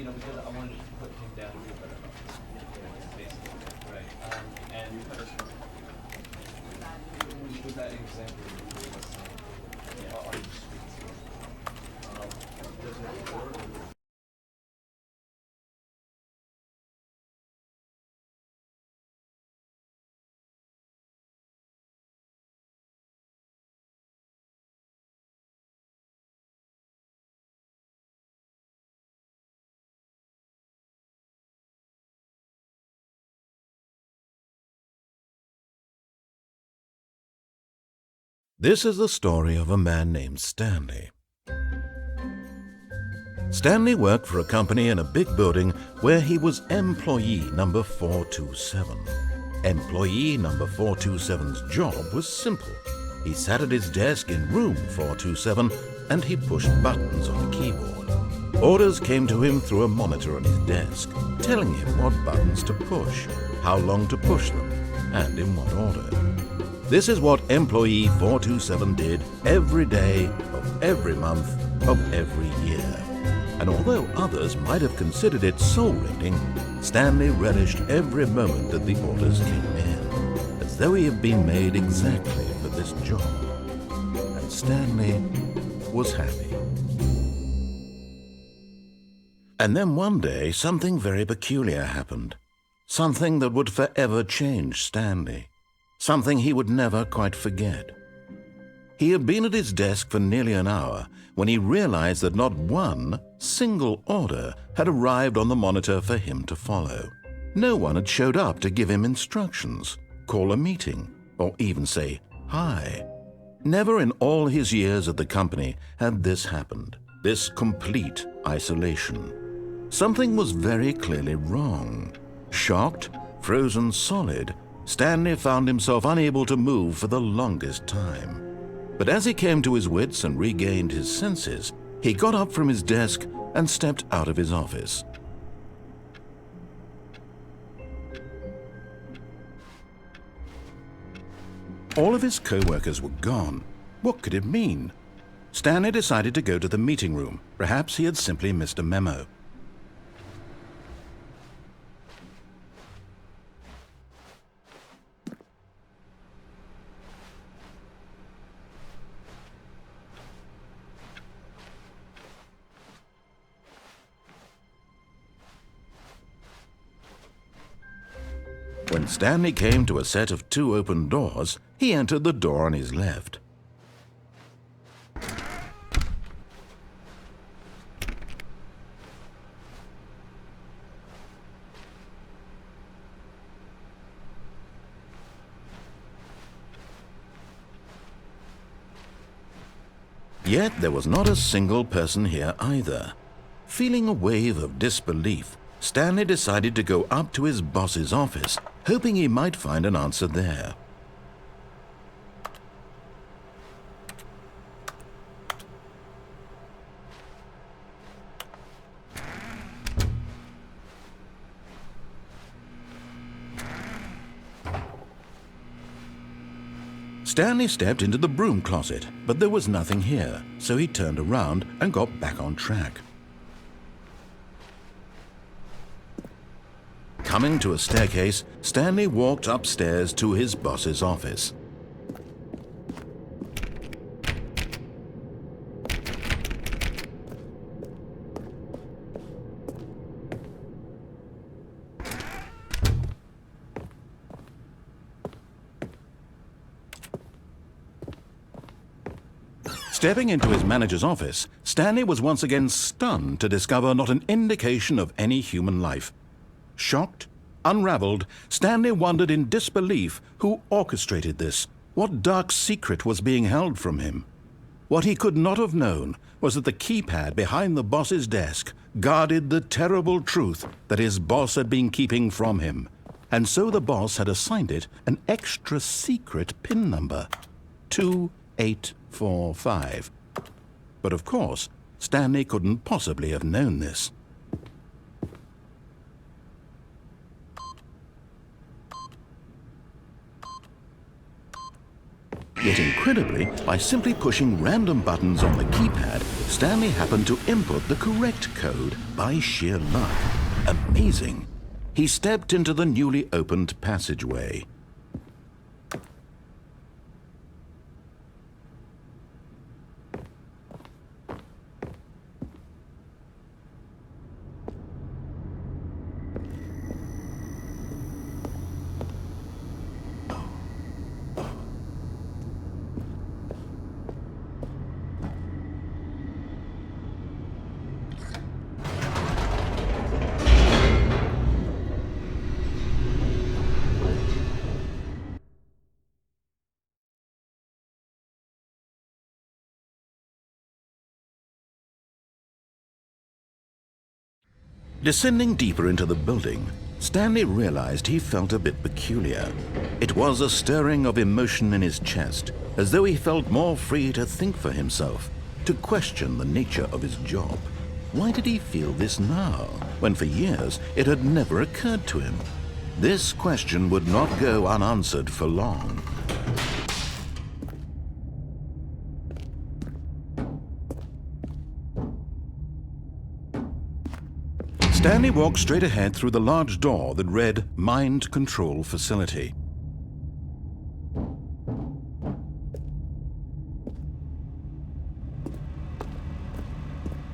because I wanted to put him down a little bit enough. Basically, right? And with that example, on the streets, doesn't it work? This is the story of a man named Stanley. Stanley worked for a company in a big building where he was employee number 427. Employee number 427's job was simple. He sat at his desk in room 427 and he pushed buttons on a keyboard. Orders came to him through a monitor on his desk, telling him what buttons to push, how long to push them, and in what order. This is what employee 427 did every day of every month of every year. And although others might have considered it soul-rending, Stanley relished every moment that the orders came in, as though he had been made exactly for this job. And Stanley was happy. And then one day, something very peculiar happened. Something that would forever change Stanley. Something he would never quite forget. He had been at his desk for nearly an hour when he realized that not one single order had arrived on the monitor for him to follow. No one had showed up to give him instructions, call a meeting, or even say hi. Never in all his years at the company had this happened, this complete isolation. Something was very clearly wrong. Shocked, frozen solid, Stanley found himself unable to move for the longest time. But as he came to his wits and regained his senses, he got up from his desk and stepped out of his office. All of his co-workers were gone. What could it mean? Stanley decided to go to the meeting room. Perhaps he had simply missed a memo. When Stanley came to a set of 2 open doors, he entered the door on his left. Yet there was not a single person here either. Feeling a wave of disbelief, Stanley decided to go up to his boss's office, hoping he might find an answer there. Stanley stepped into the broom closet, but there was nothing here, so he turned around and got back on track. Coming to a staircase, Stanley walked upstairs to his boss's office. Stepping into his manager's office, Stanley was once again stunned to discover not an indication of any human life. Shocked, unraveled, Stanley wondered in disbelief who orchestrated this, what dark secret was being held from him. What he could not have known was that the keypad behind the boss's desk guarded the terrible truth that his boss had been keeping from him, and so the boss had assigned it an extra secret PIN number, 2845. But of course, Stanley couldn't possibly have known this. Yet incredibly, by simply pushing random buttons on the keypad, Stanley happened to input the correct code by sheer luck. Amazing. He stepped into the newly opened passageway. Descending deeper into the building, Stanley realized he felt a bit peculiar. It was a stirring of emotion in his chest, as though he felt more free to think for himself, to question the nature of his job. Why did he feel this now, when for years it had never occurred to him? This question would not go unanswered for long. Stanley walked straight ahead through the large door that read Mind Control Facility.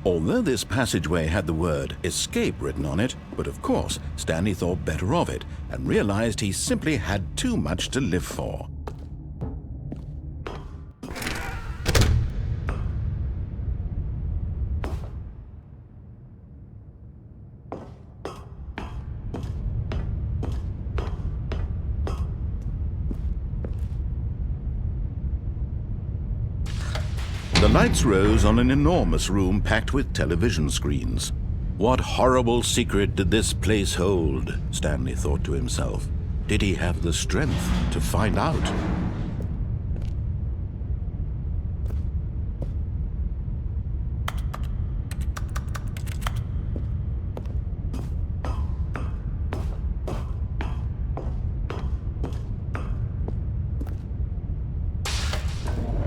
Although this passageway had the word escape written on it, but of course Stanley thought better of it and realized he simply had too much to live for. The lights rose on an enormous room packed with television screens. What horrible secret did this place hold? Stanley thought to himself. Did he have the strength to find out?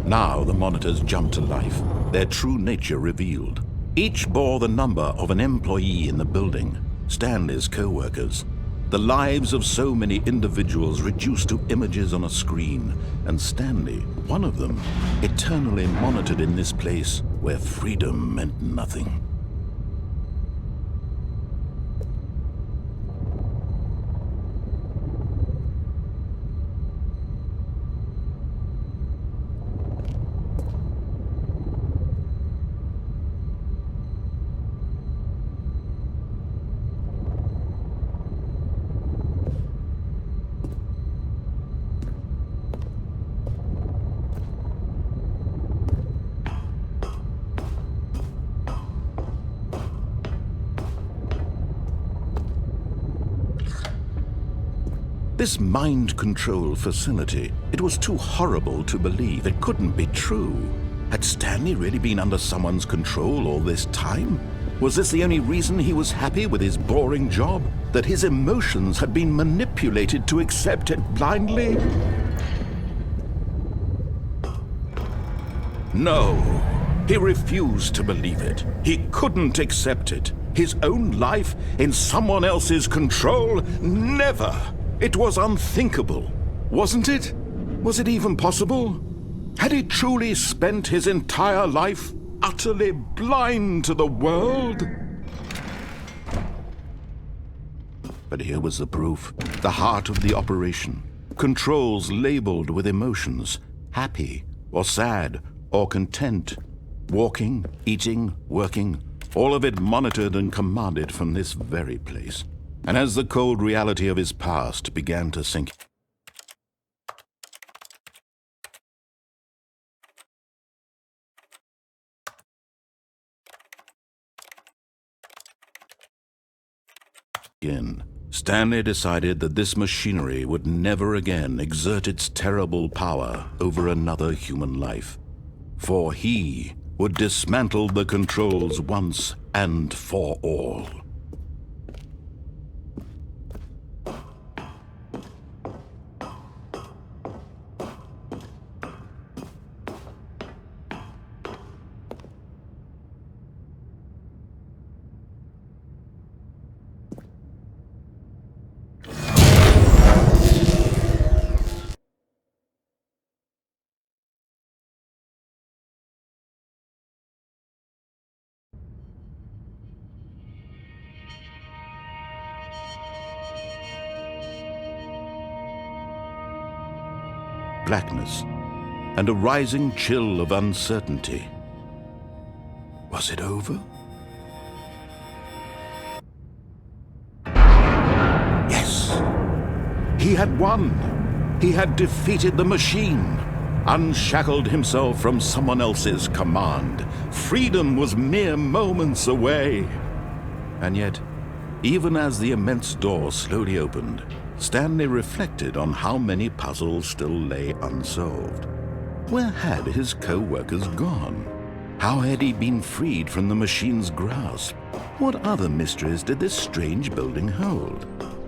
Now the monitors jumped to life, their true nature revealed. Each bore the number of an employee in the building, Stanley's co-workers. The lives of so many individuals reduced to images on a screen, and Stanley, one of them, eternally monitored in this place where freedom meant nothing. This mind control facility, it was too horrible to believe. It couldn't be true. Had Stanley really been under someone's control all this time? Was this the only reason he was happy with his boring job? That his emotions had been manipulated to accept it blindly? No, he refused to believe it. He couldn't accept it. His own life in someone else's control? Never! It was unthinkable, wasn't it? Was it even possible? Had he truly spent his entire life utterly blind to the world? But here was the proof, the heart of the operation. Controls labeled with emotions, happy or sad or content. Walking, eating, working, all of it monitored and commanded from this very place. And as the cold reality of his past began to sink in, Stanley decided that this machinery would never again exert its terrible power over another human life. For he would dismantle the controls once and for all. blackness and a rising chill of uncertainty. Was it over? Yes! He had won! He had defeated the machine, unshackled himself from someone else's command. Freedom was mere moments away. And yet, even as the immense door slowly opened, Stanley reflected on how many puzzles still lay unsolved. Where had his co-workers gone? How had he been freed from the machine's grasp? What other mysteries did this strange building hold?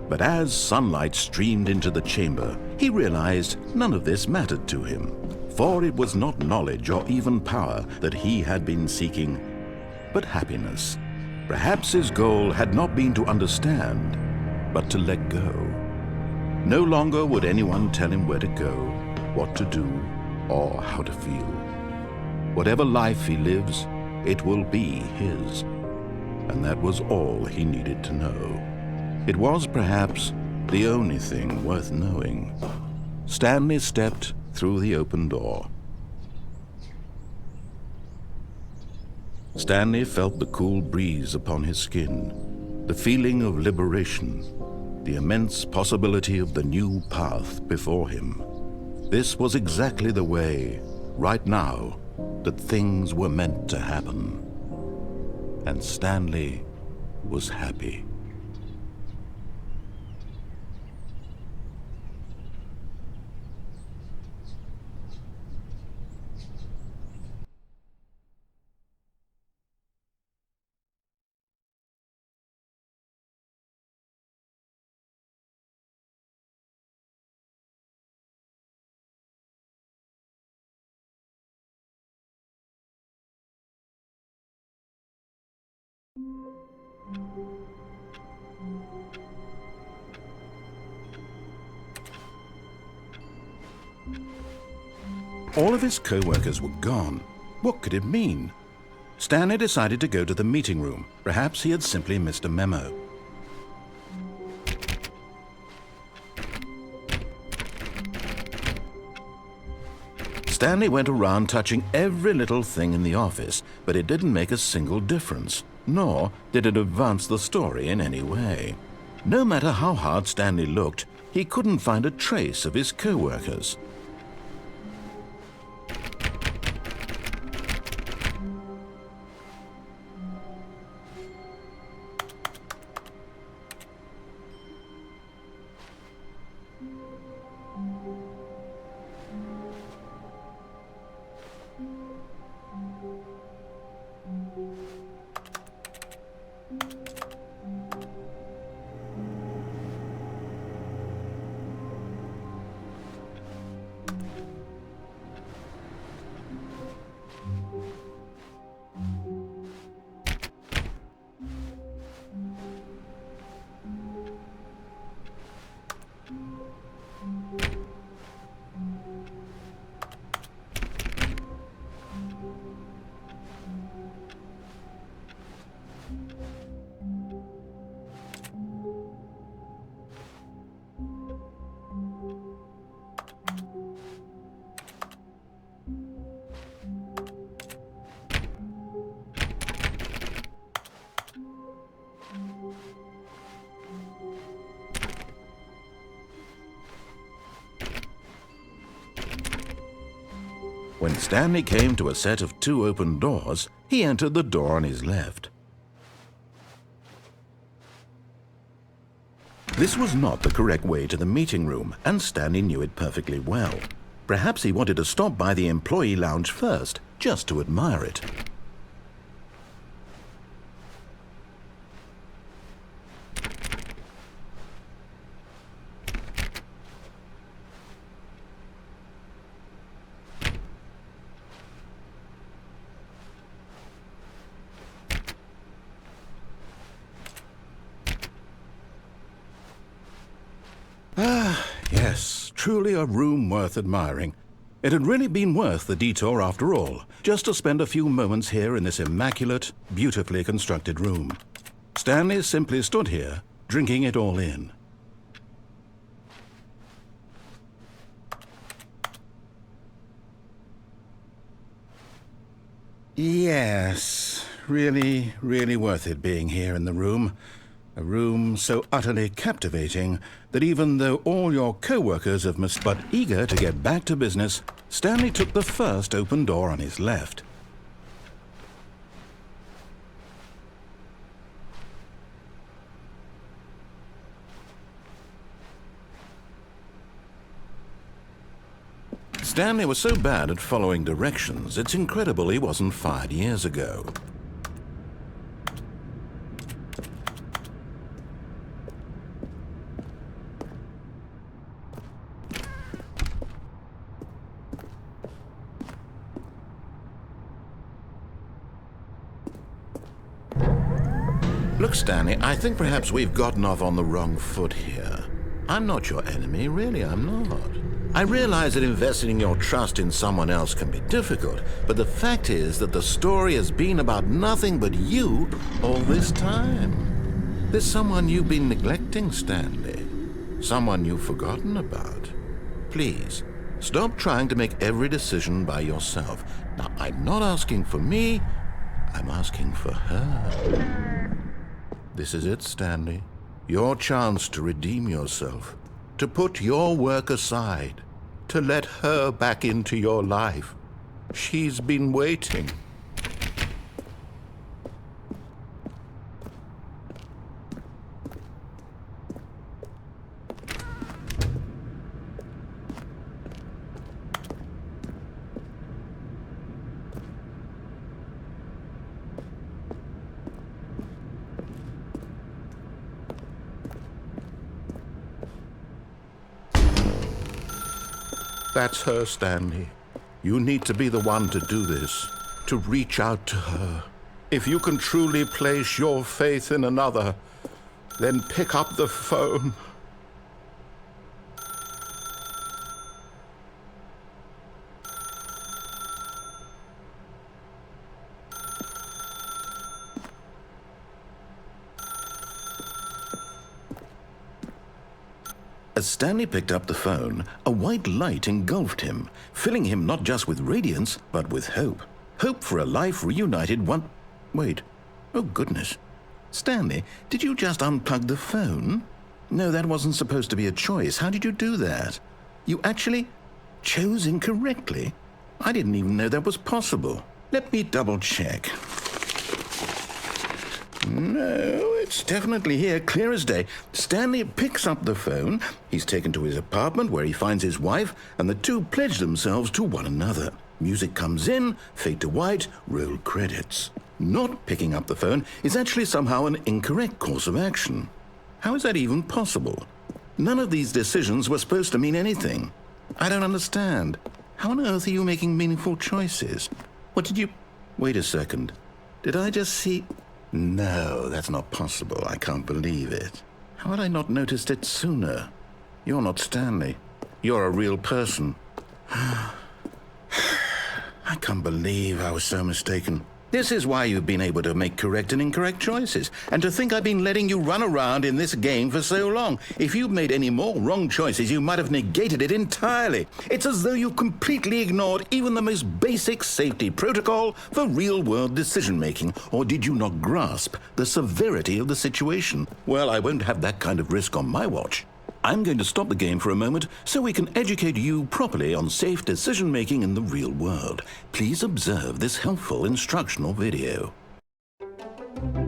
But as sunlight streamed into the chamber, he realized none of this mattered to him, for it was not knowledge or even power that he had been seeking, but happiness. Perhaps his goal had not been to understand, but to let go. No longer would anyone tell him where to go, what to do, or how to feel. Whatever life he lives, it will be his. And that was all he needed to know. It was perhaps the only thing worth knowing. Stanley stepped through the open door. Stanley felt the cool breeze upon his skin, the feeling of liberation, the immense possibility of the new path before him. This was exactly the way, right now, that things were meant to happen. And Stanley was happy. All of his co-workers were gone. What could it mean? Stanley decided to go to the meeting room. Perhaps he had simply missed a memo. Stanley went around touching every little thing in the office, but it didn't make a single difference, nor did it advance the story in any way. No matter how hard Stanley looked, he couldn't find a trace of his co-workers. When Stanley came to a set of 2 open doors, he entered the door on his left. This was not the correct way to the meeting room, and Stanley knew it perfectly well. Perhaps he wanted to stop by the employee lounge first, just to admire it. Yes, truly a room worth admiring. It had really been worth the detour after all, just to spend a few moments here in this immaculate, beautifully constructed room. Stanley simply stood here, drinking it all in. Yes, really, really worth it being here in the room. A room so utterly captivating that even though all your co-workers have missed, but eager to get back to business, Stanley took the first open door on his left. Stanley was so bad at following directions, it's incredible he wasn't fired years ago. Look, Stanley, I think perhaps we've gotten off on the wrong foot here. I'm not your enemy, really, I'm not. I realize that investing your trust in someone else can be difficult, but the fact is that the story has been about nothing but you all this time. There's someone you've been neglecting, Stanley. Someone you've forgotten about. Please, stop trying to make every decision by yourself. Now, I'm not asking for me, I'm asking for her. This is it, Stanley. Your chance to redeem yourself. To put your work aside, to let her back into your life. She's been waiting. That's her, Stanley. You need to be the one to do this, to reach out to her. If you can truly place your faith in another, then pick up the phone. As Stanley picked up the phone, a white light engulfed him, filling him not just with radiance, but with hope. Hope for a life reunited one... Wait. Oh, goodness. Stanley, did you just unplug the phone? No, that wasn't supposed to be a choice. How did you do that? You actually chose incorrectly? I didn't even know that was possible. Let me double-check. No, it's definitely here, clear as day. Stanley picks up the phone. He's taken to his apartment where he finds his wife, and the two pledge themselves to one another. Music comes in, fade to white, roll credits. Not picking up the phone is actually somehow an incorrect course of action. How is that even possible? None of these decisions were supposed to mean anything. I don't understand. How on earth are you making meaningful choices? What did you... Wait a second. Did I just see... No, that's not possible. I can't believe it. How had I not noticed it sooner? You're not Stanley. You're a real person. I can't believe I was so mistaken. This is why you've been able to make correct and incorrect choices. And to think I've been letting you run around in this game for so long. If you'd made any more wrong choices, you might have negated it entirely. It's as though you completely ignored even the most basic safety protocol for real-world decision-making. Or did you not grasp the severity of the situation? Well, I won't have that kind of risk on my watch. I'm going to stop the game for a moment so we can educate you properly on safe decision-making in the real world. Please observe this helpful instructional video.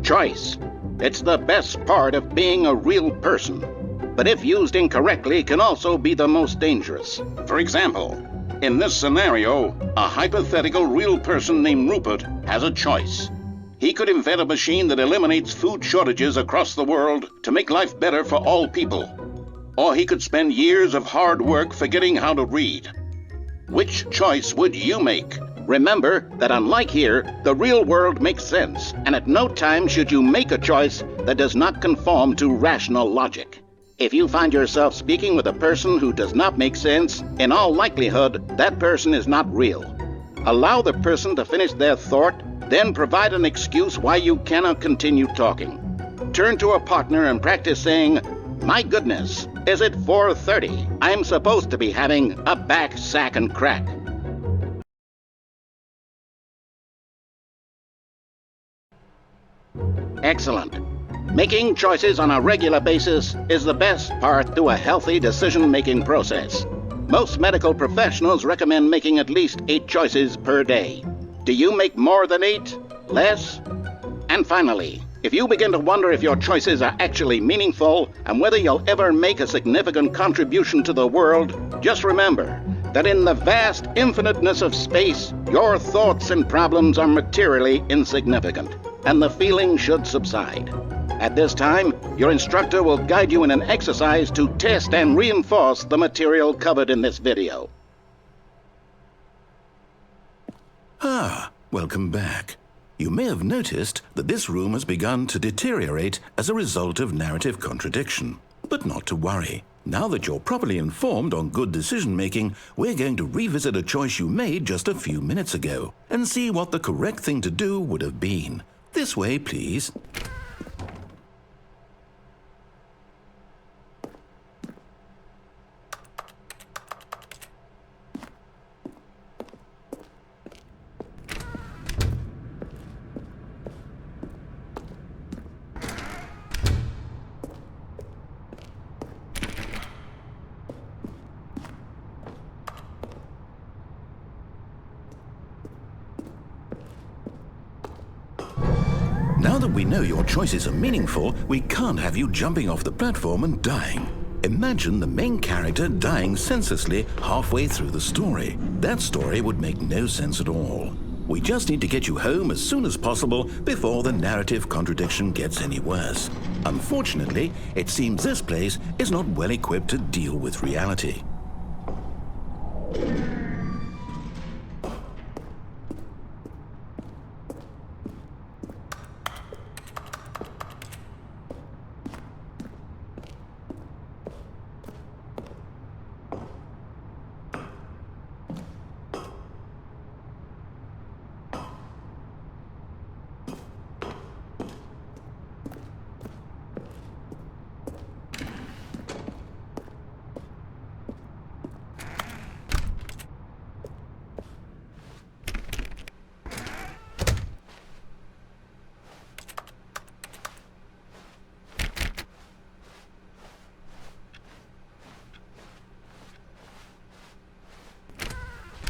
Choice. It's the best part of being a real person. But if used incorrectly, can also be the most dangerous. For example, in this scenario, a hypothetical real person named Rupert has a choice. He could invent a machine that eliminates food shortages across the world to make life better for all people. Or he could spend years of hard work forgetting how to read. Which choice would you make? Remember that unlike here, the real world makes sense, and at no time should you make a choice that does not conform to rational logic. If you find yourself speaking with a person who does not make sense, in all likelihood, that person is not real. Allow the person to finish their thought, then provide an excuse why you cannot continue talking. Turn to a partner and practice saying, "My goodness, is it 4:30? I'm supposed to be having a back, sack, and crack." Excellent. Making choices on a regular basis is the best part to a healthy decision-making process. Most medical professionals recommend making at least 8 choices per day. Do you make more than 8? Less? And finally, if you begin to wonder if your choices are actually meaningful and whether you'll ever make a significant contribution to the world, just remember that in the vast infiniteness of space, your thoughts and problems are materially insignificant, and the feeling should subside. At this time, your instructor will guide you in an exercise to test and reinforce the material covered in this video. Ah, welcome back. You may have noticed that this room has begun to deteriorate as a result of narrative contradiction. But not to worry. Now that you're properly informed on good decision-making, we're going to revisit a choice you made just a few minutes ago and see what the correct thing to do would have been. This way, please. Now that we know your choices are meaningful, we can't have you jumping off the platform and dying. Imagine the main character dying senselessly halfway through the story. That story would make no sense at all. We just need to get you home as soon as possible before the narrative contradiction gets any worse. Unfortunately, it seems this place is not well equipped to deal with reality.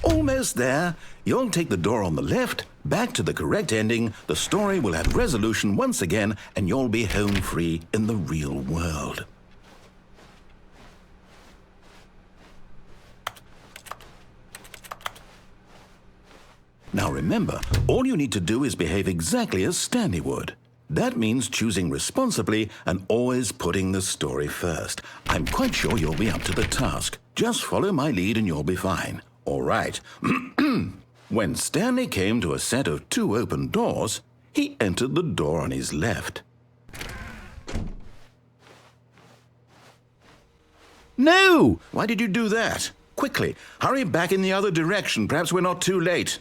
Almost there. You'll take the door on the left, back to the correct ending, the story will have resolution once again, and you'll be home free in the real world. Now remember, all you need to do is behave exactly as Stanley would. That means choosing responsibly and always putting the story first. I'm quite sure you'll be up to the task. Just follow my lead and you'll be fine. All right. When Stanley came to a set of 2 open doors, he entered the door on his left. No! Why did you do that? Quickly, hurry back in the other direction. Perhaps we're not too late.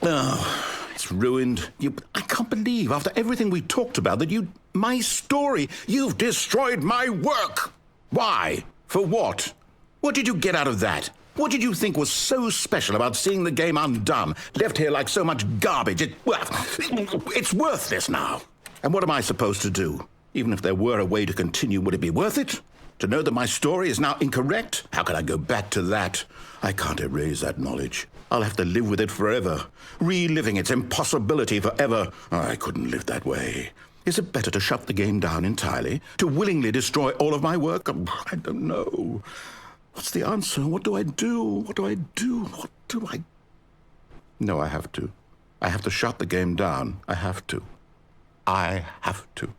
Oh, it's ruined. I can't believe, after everything we talked about, that my story, you've destroyed my work. Why? For what? What did you get out of that? What did you think was so special about seeing the game undone, left here like so much garbage? It's worthless now. And what am I supposed to do? Even if there were a way to continue, would it be worth it? To know that my story is now incorrect? How can I go back to that? I can't erase that knowledge. I'll have to live with it forever, reliving its impossibility forever. I couldn't live that way. Is it better to shut the game down entirely? To willingly destroy all of my work? I don't know. What's the answer? What do I do? What do I do? What do I... No, I have to. I have to shut the game down. I have to. I have to.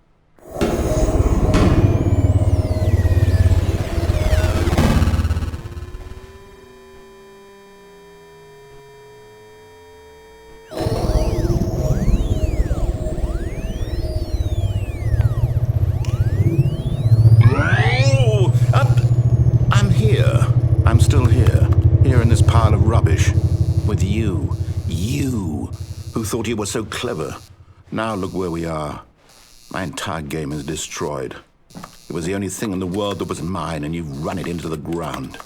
rubbish. With you, who thought you were so clever. Now look where we are. My entire game is destroyed. It was the only thing in the world that was mine, and you've run it into the ground.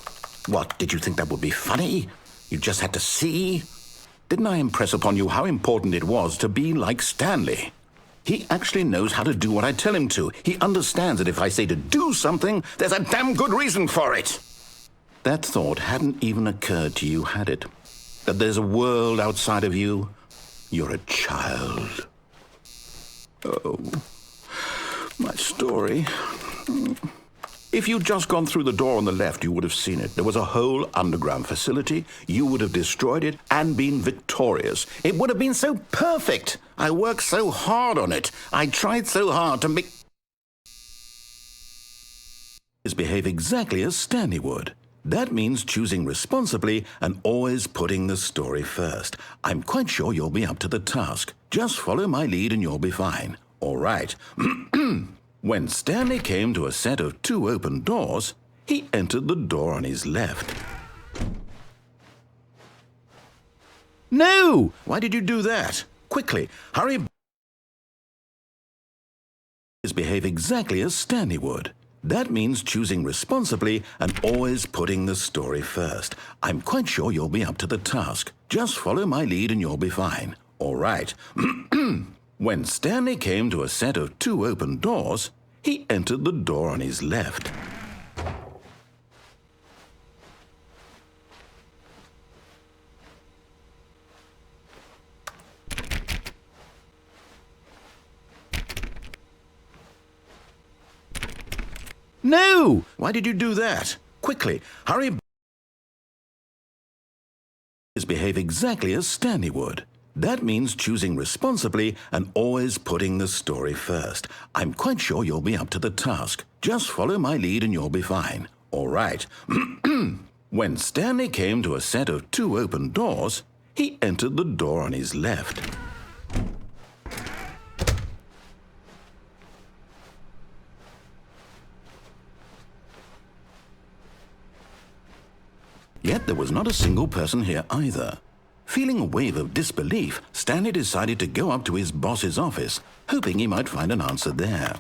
What, did you think that would be funny? You just had to see? Didn't I impress upon you how important it was to be like Stanley? He actually knows how to do what I tell him to. He understands that if I say to do something, there's a damn good reason for it. That thought hadn't even occurred to you, had it? That there's a world outside of you? You're a child. Oh, my story. If you'd just gone through the door on the left, you would have seen it. There was a whole underground facility. You would have destroyed it and been victorious. It would have been so perfect. I worked so hard on it. I tried so hard to make... behave exactly as Stanley would. That means choosing responsibly and always putting the story first. I'm quite sure you'll be up to the task. Just follow my lead and you'll be fine. All right. When Stanley came to a set of 2 open doors, he entered the door on his left. No! Why did you do that? Quickly, hurry. Behave exactly as Stanley would. That means choosing responsibly and always putting the story first. I'm quite sure you'll be up to the task. Just follow my lead and you'll be fine. All right. When Stanley came to a set of 2 open doors, he entered the door on his left. No! Why did you do that? Quickly, hurry. Behave exactly as Stanley would. That means choosing responsibly and always putting the story first. I'm quite sure you'll be up to the task. Just follow my lead and you'll be fine. All right. When Stanley came to a set of 2 open doors, he entered the door on his left. Yet there was not a single person here either. Feeling a wave of disbelief, Stanley decided to go up to his boss's office, hoping he might find an answer there.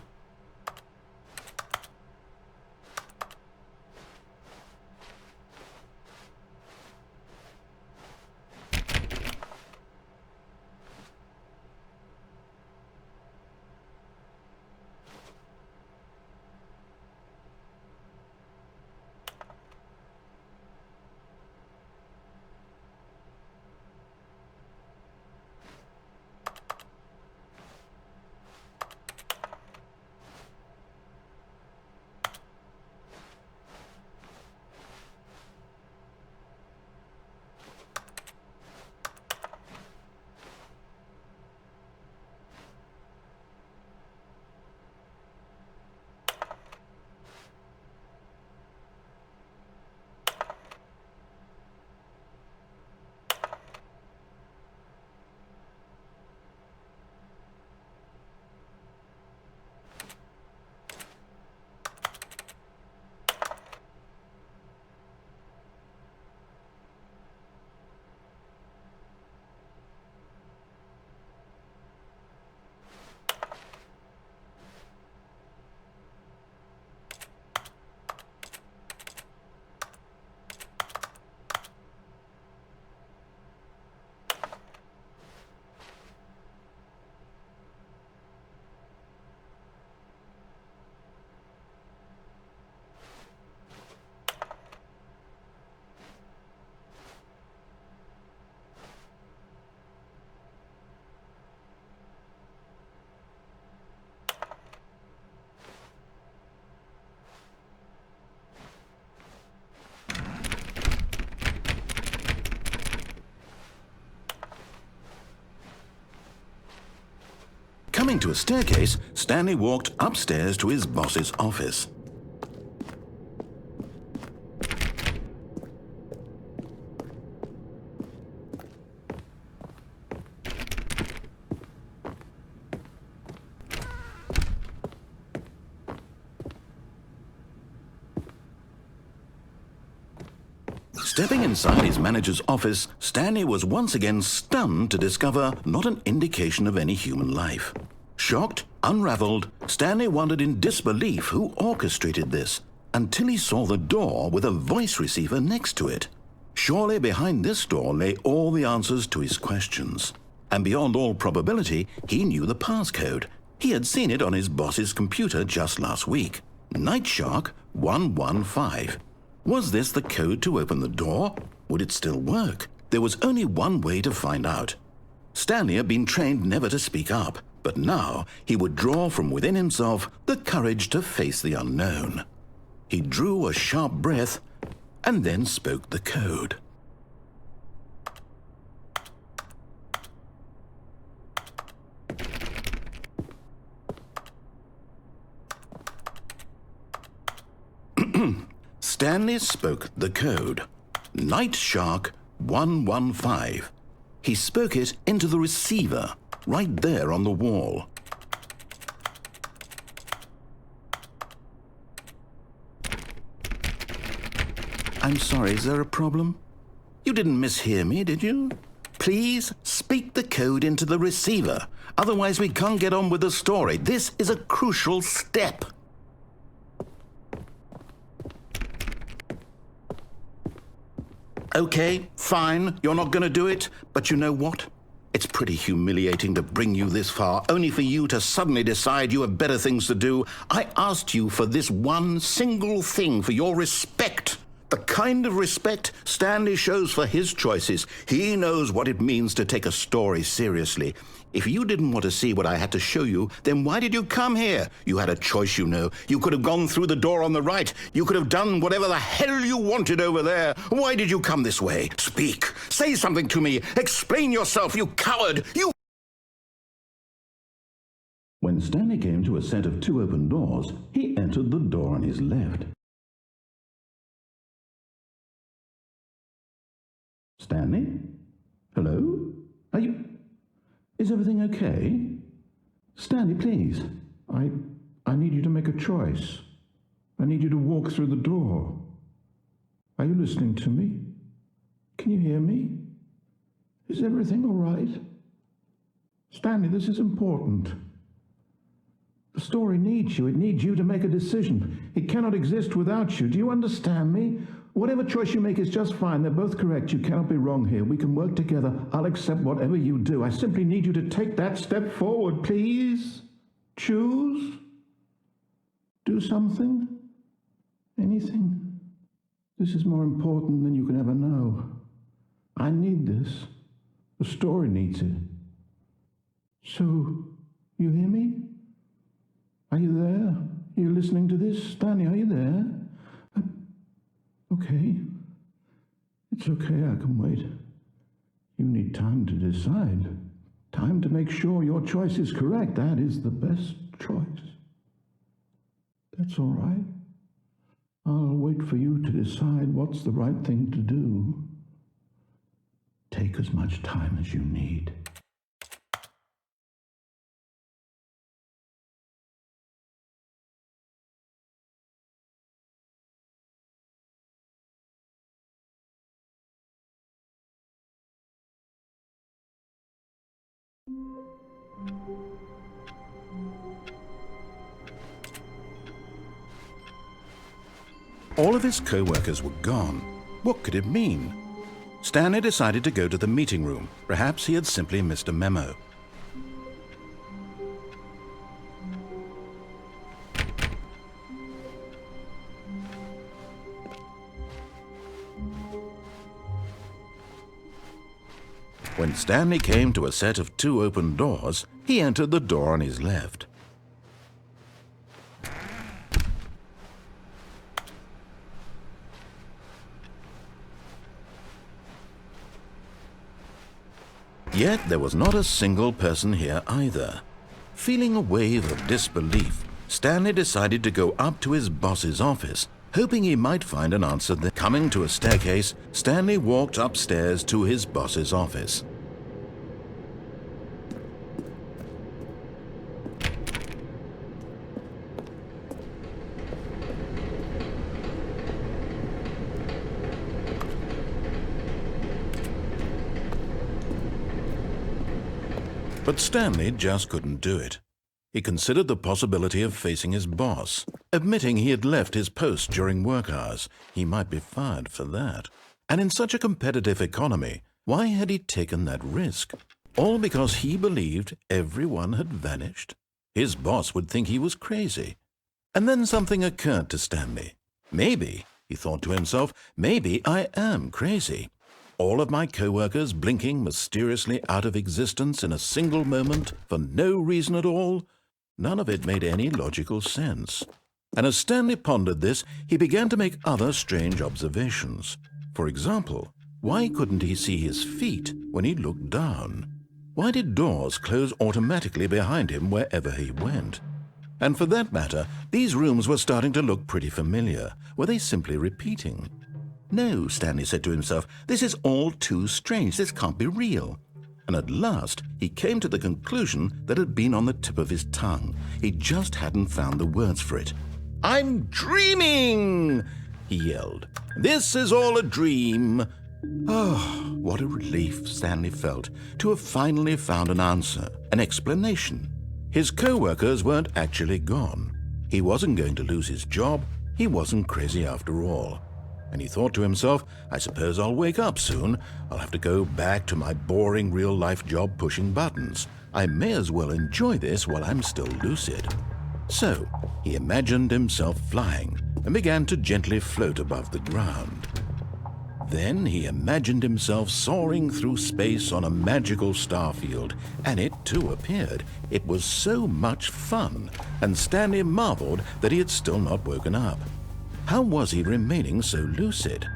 Coming to a staircase, Stanley walked upstairs to his boss's office. Stepping inside his manager's office, Stanley was once again stunned to discover not an indication of any human life. Shocked, unraveled, Stanley wondered in disbelief who orchestrated this, until he saw the door with a voice receiver next to it. Surely behind this door lay all the answers to his questions. And beyond all probability, he knew the passcode. He had seen it on his boss's computer just last week. Nightshark 115. Was this the code to open the door? Would it still work? There was only one way to find out. Stanley had been trained never to speak up, but now he would draw from within himself the courage to face the unknown. He drew a sharp breath and then spoke the code. Stanley spoke the code. Nightshark 115. He spoke it into the receiver, right there on the wall. I'm sorry, is there a problem? You didn't mishear me, did you? Please speak the code into the receiver. Otherwise, we can't get on with the story. This is a crucial step. Okay, fine, you're not going to do it, but you know what? It's pretty humiliating to bring you this far, only for you to suddenly decide you have better things to do. I asked you for this one single thing, for your respect. The kind of respect Stanley shows for his choices. He knows what it means to take a story seriously. If you didn't want to see what I had to show you, then why did you come here? You had a choice, you know. You could have gone through the door on the right. You could have done whatever the hell you wanted over there. Why did you come this way? Speak. Say something to me. Explain yourself, you coward. You... When Stanley came to a set of two open doors, he entered the door on his left. Stanley? Hello? Are you... Is everything okay? Stanley, please. I need you to make a choice. I need you to walk through the door. Are you listening to me? Can you hear me? Is everything all right? Stanley, this is important. The story needs you. It needs you to make a decision. It cannot exist without you. Do you understand me? Whatever choice you make is just fine. They're both correct. You cannot be wrong here. We can work together. I'll accept whatever you do. I simply need you to take that step forward, please. Choose. Do something. Anything. This is more important than you can ever know. I need this. The story needs it. So, you hear me? Are you there? Are you listening to this? Stanley, are you there? Okay. It's okay, I can wait. You need time to decide. Time to make sure your choice is correct. That is the best choice. That's all right. I'll wait for you to decide what's the right thing to do. Take as much time as you need. All of his co-workers were gone. What could it mean? Stanley decided to go to the meeting room. Perhaps he had simply missed a memo. When Stanley came to a set of two open doors, he entered the door on his left. Yet there was not a single person here either. Feeling a wave of disbelief, Stanley decided to go up to his boss's office, hoping he might find an answer there. Coming to a staircase, Stanley walked upstairs to his boss's office. But Stanley just couldn't do it. He considered the possibility of facing his boss, admitting he had left his post during work hours. He might be fired for that. And in such a competitive economy, why had he taken that risk? All because he believed everyone had vanished? His boss would think he was crazy. And then something occurred to Stanley. Maybe, he thought to himself, maybe I am crazy. All of my co-workers blinking mysteriously out of existence in a single moment for no reason at all. None of it made any logical sense. And as Stanley pondered this, he began to make other strange observations. For example, why couldn't he see his feet when he looked down? Why did doors close automatically behind him wherever he went? And for that matter, these rooms were starting to look pretty familiar. Were they simply repeating? No, Stanley said to himself, this is all too strange. This can't be real. And at last, he came to the conclusion that had been on the tip of his tongue. He just hadn't found the words for it. "I'm dreaming!" he yelled. "This is all a dream." Oh, what a relief Stanley felt to have finally found an answer, an explanation. His co-workers weren't actually gone. He wasn't going to lose his job. He wasn't crazy after all. And he thought to himself, I suppose I'll wake up soon. I'll have to go back to my boring real-life job pushing buttons. I may as well enjoy this while I'm still lucid. So he imagined himself flying and began to gently float above the ground. Then he imagined himself soaring through space on a magical star field, and it too appeared. It was so much fun, and Stanley marveled that he had still not woken up. How was he remaining so lucid?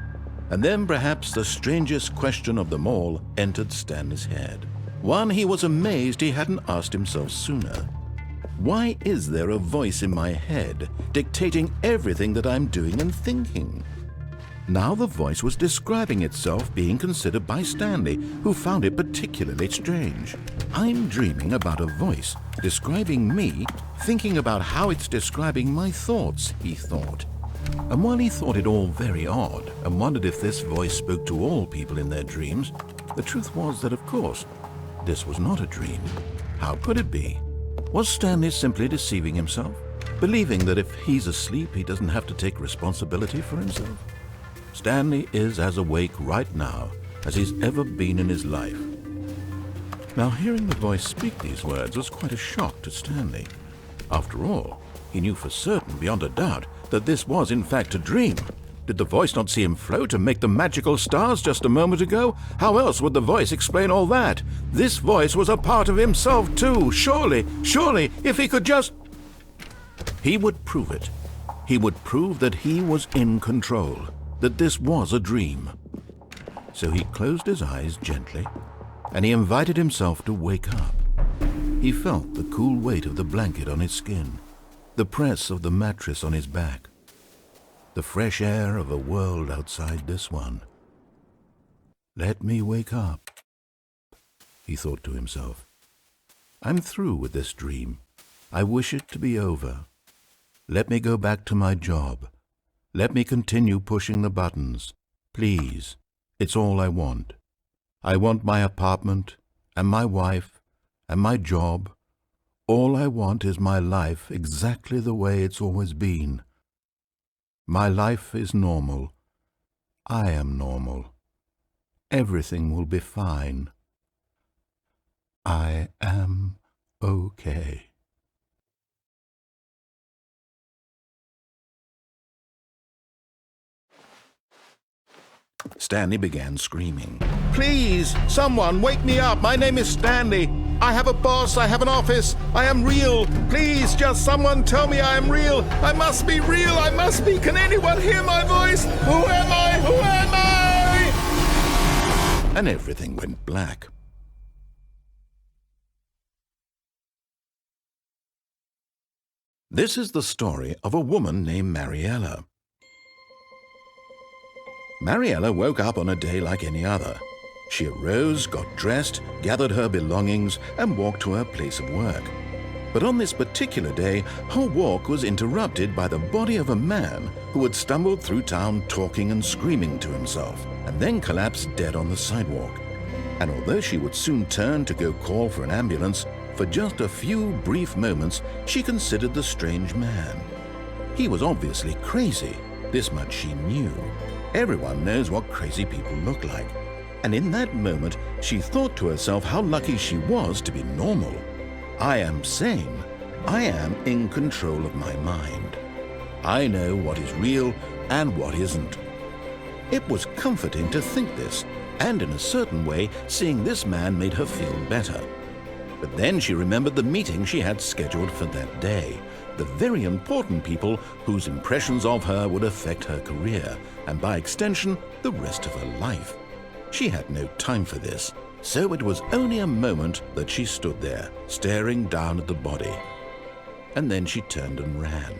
And then perhaps the strangest question of them all entered Stanley's head. One he was amazed he hadn't asked himself sooner. Why is there a voice in my head dictating everything that I'm doing and thinking? Now the voice was describing itself being considered by Stanley, who found it particularly strange. I'm dreaming about a voice describing me, thinking about how it's describing my thoughts, he thought. And while he thought it all very odd and wondered if this voice spoke to all people in their dreams, the truth was that, of course, this was not a dream. How could it be? Was Stanley simply deceiving himself, believing that if he's asleep, he doesn't have to take responsibility for himself? Stanley is as awake right now as he's ever been in his life. Now, hearing the voice speak these words was quite a shock to Stanley. After all, he knew for certain, beyond a doubt, that this was in fact a dream. Did the voice not see him float and make the magical stars just a moment ago? How else would the voice explain all that? This voice was a part of himself too. Surely, if he could just... He would prove it. He would prove that he was in control, that this was a dream. So he closed his eyes gently, and he invited himself to wake up. He felt the cool weight of the blanket on his skin, the press of the mattress on his back, the fresh air of a world outside this one. Let me wake up, he thought to himself. I'm through with this dream. I wish it to be over. Let me go back to my job. Let me continue pushing the buttons. Please, it's all I want. I want my apartment and my wife and my job. All I want is my life exactly the way it's always been. My life is normal. I am normal. Everything will be fine. I am okay. Stanley began screaming. Please, someone, wake me up. My name is Stanley. I have a boss. I have an office. I am real. Please, just someone tell me I am real. I must be real. I must be. Can anyone hear my voice? Who am I? Who am I? And everything went black. This is the story of a woman named Mariella. Mariella woke up on a day like any other. She arose, got dressed, gathered her belongings, and walked to her place of work. But on this particular day, her walk was interrupted by the body of a man who had stumbled through town talking and screaming to himself, and then collapsed dead on the sidewalk. And although she would soon turn to go call for an ambulance, for just a few brief moments she considered the strange man. He was obviously crazy, this much she knew. Everyone knows what crazy people look like. And in that moment, she thought to herself how lucky she was to be normal. I am sane. I am in control of my mind. I know what is real and what isn't. It was comforting to think this, and in a certain way, seeing this man made her feel better. But then she remembered the meeting she had scheduled for that day, the very important people whose impressions of her would affect her career, and by extension, the rest of her life. She had no time for this, so it was only a moment that she stood there, staring down at the body. And then she turned and ran.